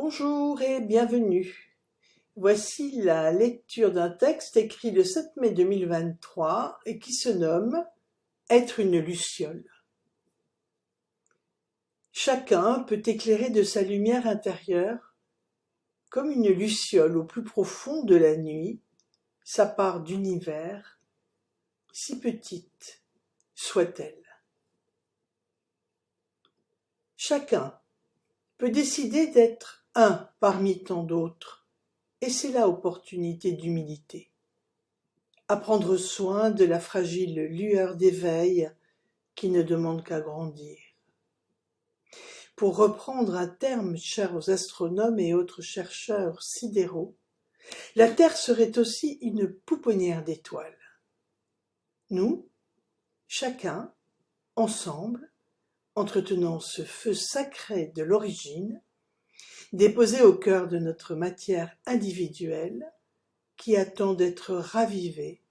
Bonjour et bienvenue. Voici la lecture d'un texte écrit le 7 mai 2023 et qui se nomme « Être une luciole ». Chacun peut éclairer de sa lumière intérieure, comme une luciole au plus profond de la nuit, sa part d'univers, si petite soit-elle. Chacun peut décider d'être un parmi tant d'autres, et c'est là opportunité d'humilité. À prendre soin de la fragile lueur d'éveil qui ne demande qu'à grandir. Pour reprendre un terme cher aux astronomes et autres chercheurs sidéraux, la Terre serait aussi une pouponnière d'étoiles. Nous, chacun, ensemble, entretenant ce feu sacré de l'origine, déposé au cœur de notre matière individuelle, qui attend d'être ravivée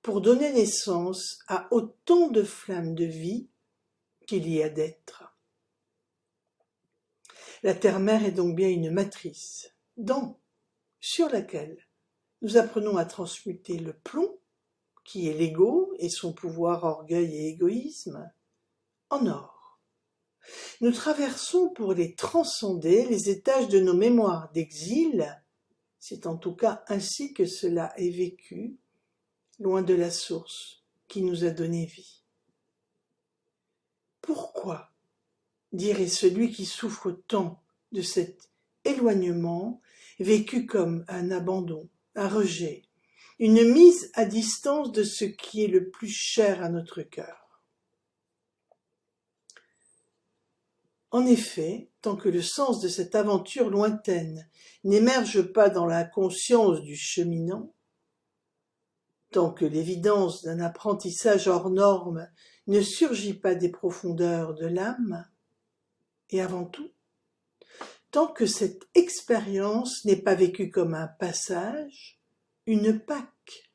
pour donner naissance à autant de flammes de vie qu'il y a d'êtres. La terre-mère est donc bien une matrice, sur laquelle nous apprenons à transmuter le plomb, qui est l'ego et son pouvoir orgueil et égoïsme, en or. Nous traversons pour les transcender les étages de nos mémoires d'exil, c'est en tout cas ainsi que cela est vécu, loin de la source qui nous a donné vie. Pourquoi, dirait celui qui souffre tant de cet éloignement, vécu comme un abandon, un rejet, une mise à distance de ce qui est le plus cher à notre cœur. En effet, tant que le sens de cette aventure lointaine n'émerge pas dans la conscience du cheminant, tant que l'évidence d'un apprentissage hors norme ne surgit pas des profondeurs de l'âme, et avant tout, tant que cette expérience n'est pas vécue comme un passage, une Pâque,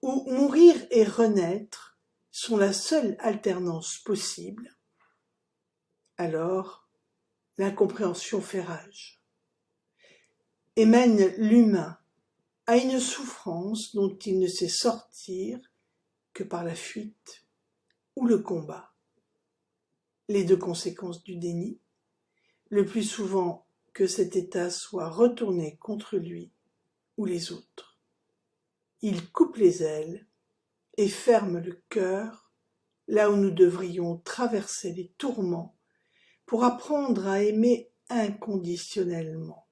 où mourir et renaître sont la seule alternance possible, alors l'incompréhension fait rage et mène l'humain à une souffrance dont il ne sait sortir que par la fuite ou le combat. Les deux conséquences du déni, le plus souvent que cet état soit retourné contre lui ou les autres. Il coupe les ailes et ferme le cœur là où nous devrions traverser les tourments pour apprendre à aimer inconditionnellement,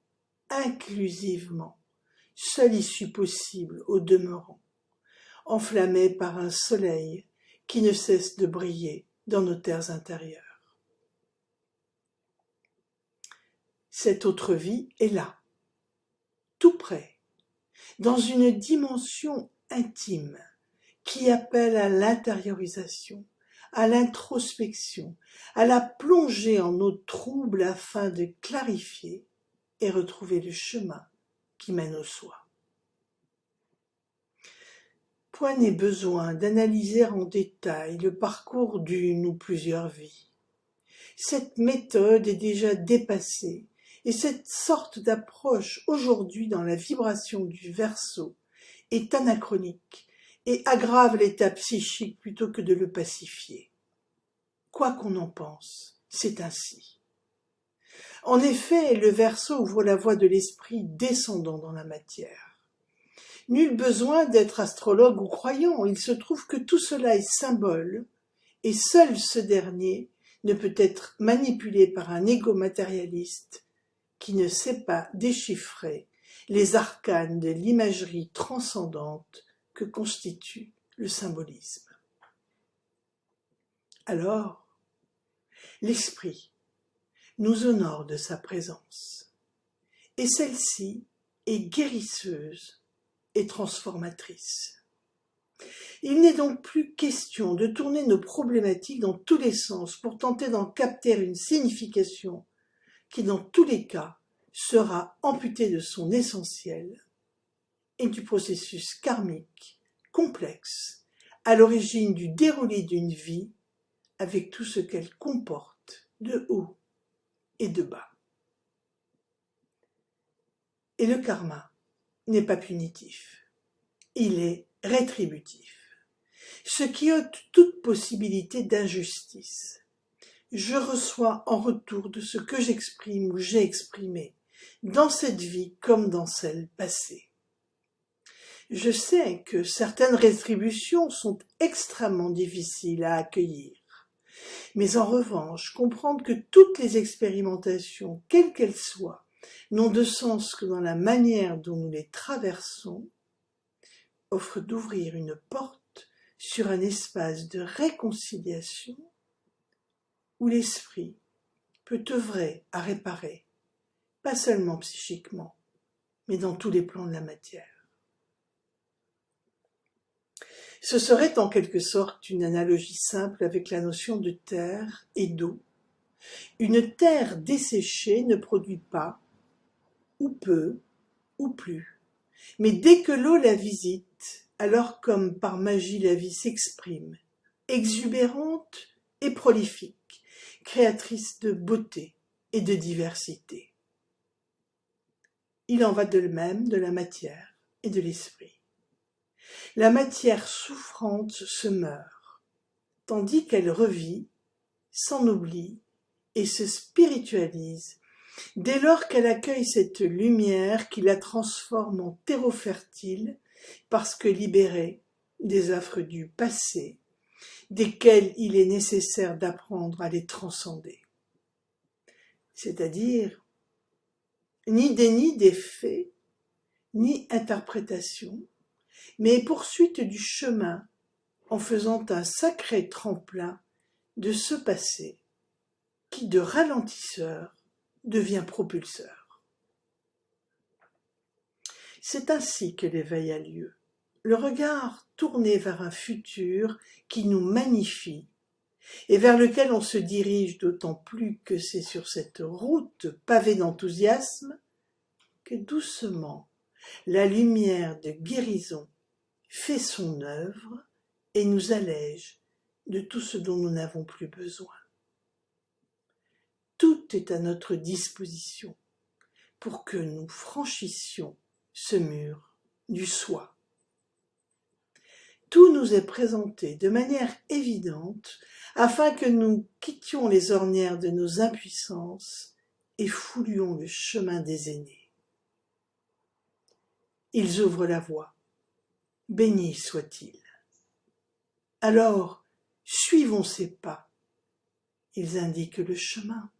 inclusivement, seule issue possible au demeurant, enflammée par un soleil qui ne cesse de briller dans nos terres intérieures. Cette autre vie est là, tout près, dans une dimension intime qui appelle à l'intériorisation, à l'introspection, à la plongée en eau trouble afin de clarifier et retrouver le chemin qui mène au soi. Point n'est besoin d'analyser en détail le parcours d'une ou plusieurs vies. Cette méthode est déjà dépassée et cette sorte d'approche aujourd'hui dans la vibration du Verseau est anachronique et aggrave l'état psychique plutôt que de le pacifier. Quoi qu'on en pense, c'est ainsi. En effet, le Verseau ouvre la voie de l'esprit descendant dans la matière. Nul besoin d'être astrologue ou croyant, il se trouve que tout cela est symbole, et seul ce dernier ne peut être manipulé par un égo matérialiste qui ne sait pas déchiffrer les arcanes de l'imagerie transcendante que constitue le symbolisme. Alors, l'esprit nous honore de sa présence, et celle-ci est guérisseuse et transformatrice. Il n'est donc plus question de tourner nos problématiques dans tous les sens pour tenter d'en capter une signification qui, dans tous les cas, sera amputée de son essentiel et du processus karmique complexe à l'origine du déroulé d'une vie avec tout ce qu'elle comporte de haut et de bas. Et le karma n'est pas punitif, il est rétributif, ce qui ôte toute possibilité d'injustice. Je reçois en retour de ce que j'exprime ou j'ai exprimé, dans cette vie comme dans celle passée. Je sais que certaines rétributions sont extrêmement difficiles à accueillir, mais en revanche, comprendre que toutes les expérimentations, quelles qu'elles soient, n'ont de sens que dans la manière dont nous les traversons, offre d'ouvrir une porte sur un espace de réconciliation où l'esprit peut œuvrer à réparer, pas seulement psychiquement, mais dans tous les plans de la matière. Ce serait en quelque sorte une analogie simple avec la notion de terre et d'eau. Une terre desséchée ne produit pas, ou peu, ou plus. Mais dès que l'eau la visite, alors comme par magie la vie s'exprime, exubérante et prolifique, créatrice de beauté et de diversité. Il en va de même de la matière et de l'esprit. La matière souffrante se meurt, tandis qu'elle revit, s'en oublie et se spiritualise dès lors qu'elle accueille cette lumière qui la transforme en terreau fertile parce que libérée des affres du passé, desquels il est nécessaire d'apprendre à les transcender. C'est-à-dire, ni déni des faits, ni interprétation, mais poursuite du chemin en faisant un sacré tremplin de ce passé qui, de ralentisseur, devient propulseur. C'est ainsi que l'éveil a lieu, le regard tourné vers un futur qui nous magnifie et vers lequel on se dirige d'autant plus que c'est sur cette route pavée d'enthousiasme que doucement la lumière de guérison fait son œuvre et nous allège de tout ce dont nous n'avons plus besoin. Tout est à notre disposition pour que nous franchissions ce mur du soi. Tout nous est présenté de manière évidente afin que nous quittions les ornières de nos impuissances et foulions le chemin des aînés. Ils ouvrent la voie, bénis soient-ils. Alors, suivons ces pas, ils indiquent le chemin.